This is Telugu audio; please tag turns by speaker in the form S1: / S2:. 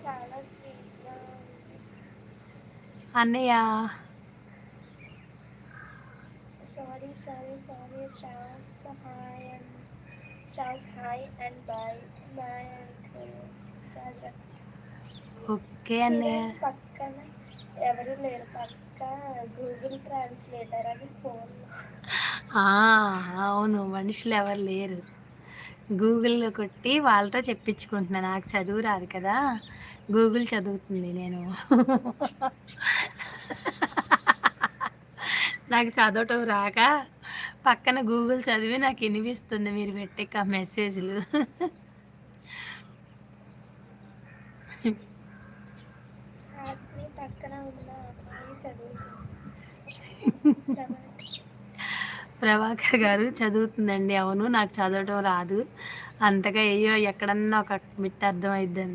S1: చాలా స్వీట్‌గా ఉంది.
S2: అన్నయ్య
S1: sorry, sorry, sorry Shravs hi and bye. Bye uncle. జాగ్రత్త.
S2: ఓకే అన్నయ్య.
S1: కిరణ్ పక్కన ఎవరు లేరు. పక్క గూగుల్ ట్రాన్స్లేటర్ అది ఫోన్‌లో.
S2: ఆ! అవును. మనుషులు ఎవరు లేరు. గూగుల్‌లో కొట్టి వాళ్ళతో చెప్పించుకుంటున్నా. నాకు చదువు రాదు కదా! గూగుల్ చదువుతుంది నేను. నాకు చదవటం రాక పక్కన గూగుల్ చదివి నాకు ఇనిపిస్తుంది మీరు పెట్టే మెసేజ్‌లు.
S1: చాట్‌ని పక్కన ఉన్న అమ్మాయి చదువుతుంది. ప్రభాకర్.
S2: ప్రభాకర్ గారు చదువుతుందండి. అవును. నాకు చదవటం రాదు. అంతగా ఎక్కడన్నా ఒక బిట్ అర్థమైద్దని.